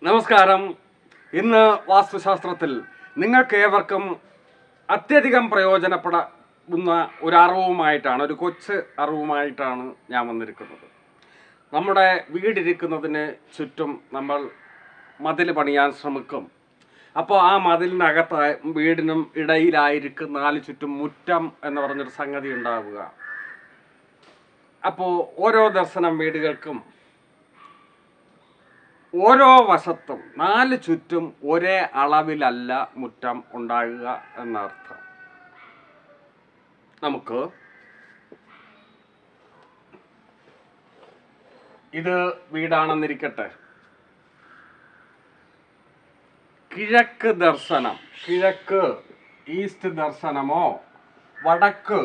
നമസ്കാരം. ഇന്ന് വാസ്തുശാസ്ത്രത്തിൽ നിങ്ങൾക്കേവർക്കും അത്യധികം പ്രയോജനപ്പെടുന്ന ഒരു അറിവുമായിട്ടാണ്, ഒരു കൊച്ചു അറിവുമായിട്ടാണ് ഞാൻ വന്നിരിക്കുന്നത്. നമ്മുടെ വീടിരിക്കുന്നതിന് ചുറ്റും നമ്മൾ മതിൽ പണിയാൻ ശ്രമിക്കും. അപ്പോൾ ആ മതിലിനകത്ത് വീടിനും ഇടയിലായിരിക്കും നാല് ചുറ്റും മുറ്റം എന്ന് പറഞ്ഞൊരു സംഗതി ഉണ്ടാവുക. അപ്പോൾ ഓരോ ദർശനം വീടുകൾക്കും ഓരോ വശത്തും നാല് ചുറ്റും ഒരേ അളവിലല്ല മുറ്റം ഉണ്ടാകുക എന്നർത്ഥം. നമുക്ക് ഇത് വീടാണെന്നിരിക്കട്ടെ, കിഴക്ക് ദർശനം, കിഴക്ക് ഈസ്റ്റ് ദർശനമോ വടക്ക്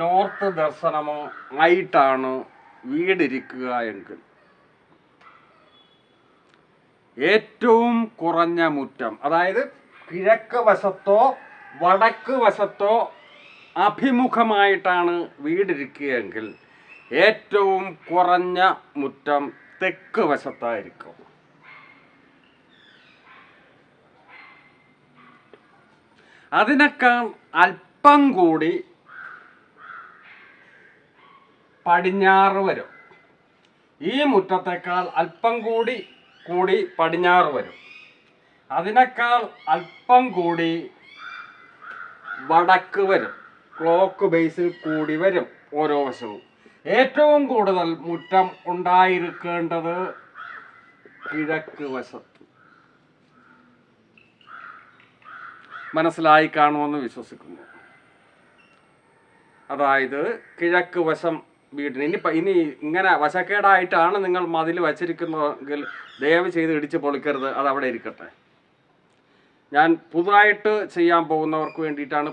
നോർത്ത് ദർശനമോ ആയിട്ടാണ് വീടിരിക്കുക എങ്കിൽ ഏറ്റവും കുറഞ്ഞ മുറ്റം, അതായത് കിഴക്ക് വശത്തോ വടക്ക് വശത്തോ അഭിമുഖമായിട്ടാണ് വീടിരിക്കുകയെങ്കിൽ ഏറ്റവും കുറഞ്ഞ മുറ്റം തെക്ക് വശത്തായിരിക്കും. അതിനേക്കാൾ അല്പം കൂടി പടിഞ്ഞാറ് വരും. ഈ മുറ്റത്തേക്കാൾ അല്പം കൂടി പടിഞ്ഞാറ് വരും. അതിനേക്കാൾ അല്പം കൂടി വടക്ക് വരും. ക്ലോക്ക് ബേസിൽ കൂടി വരും ഓരോ വശവും. ഏറ്റവും കൂടുതൽ മുറ്റം ഉണ്ടായിരിക്കേണ്ടത് കിഴക്ക് വശത്ത്. മനസ്സിലായി കാണുമെന്ന് വിശ്വസിക്കുന്നു. അതായത് കിഴക്ക് വശം വീടിന് ഇനി ഇങ്ങനെ വശക്കേടായിട്ടാണ് നിങ്ങൾ മതിൽ വച്ചിരിക്കുന്നതെങ്കിൽ ദയവ് ചെയ്ത് ഇടിച്ച് പൊളിക്കരുത്, അതവിടെ ഇരിക്കട്ടെ. ഞാൻ പുതുതായിട്ട് ചെയ്യാൻ പോകുന്നവർക്ക് വേണ്ടിയിട്ടാണ്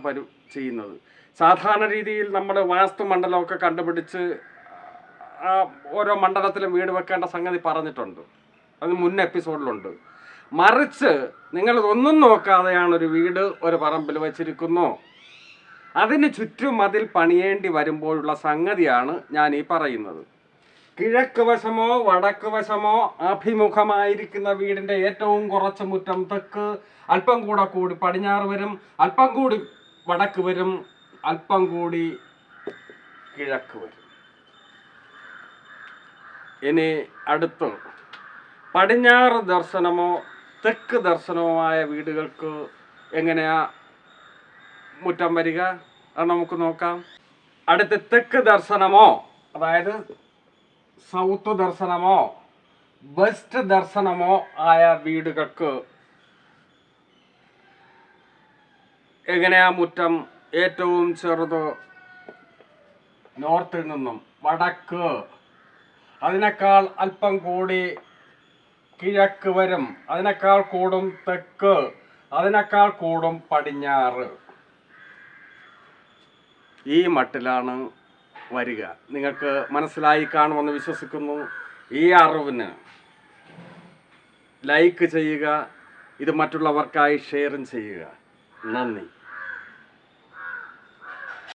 ചെയ്യുന്നത്. സാധാരണ രീതിയിൽ നമ്മൾ വാസ്തുമണ്ഡലമൊക്കെ കണ്ടുപിടിച്ച് ഓരോ മണ്ഡലത്തിലും വീട് വെക്കേണ്ട സംഗതി പറഞ്ഞിട്ടുണ്ട്, അത് മുൻ എപ്പിസോഡിലുണ്ട്. മറിച്ച് നിങ്ങളിതൊന്നും നോക്കാതെയാണ് ഒരു വീട് ഒരു പറമ്പിൽ വച്ചിരിക്കുന്നു, അതിന് ചുറ്റും മതിൽ പണിയേണ്ടി വരുമ്പോഴുള്ള സംഗതിയാണ് ഞാൻ ഈ പറയുന്നത്. കിഴക്ക് വശമോ വടക്ക് വശമോ അഭിമുഖമായിരിക്കുന്ന വീടിൻ്റെ ഏറ്റവും കുറച്ച് മുറ്റം തെക്ക്, അല്പം കൂടി പടിഞ്ഞാറ് വരും, അല്പം കൂടി വടക്ക് വരും, അല്പം കൂടി കിഴക്ക് വരും. ഇനി അടുത്ത് പടിഞ്ഞാറ് ദർശനമോ തെക്ക് ദർശനവുമായ വീടുകൾക്ക് എങ്ങനെയാ മുറ്റം വരിക അത് നമുക്ക് നോക്കാം. അടുത്ത് തെക്ക് ദർശനമോ, അതായത് സൗത്ത് ദർശനമോ വെസ്റ്റ് ദർശനമോ ആയ വീടുകൾക്ക് എങ്ങനെയാ മുറ്റം? ഏറ്റവും ചെറുത് നോർത്തിൽ നിന്നും വടക്ക്, അതിനേക്കാൾ അല്പം കൂടി കിഴക്ക് വരും, അതിനേക്കാൾ കൂടും തെക്ക്, അതിനേക്കാൾ കൂടും പടിഞ്ഞാറ്. ഈ മട്ടിലാണ് വരിക. നിങ്ങൾക്ക് മനസ്സിലായി കാണുമെന്ന് വിശ്വസിക്കുന്നു. ഈ അറിവിന് ലൈക്ക് ചെയ്യുക, ഇത് മറ്റുള്ളവർക്കായി ഷെയറും ചെയ്യുക. നന്ദി.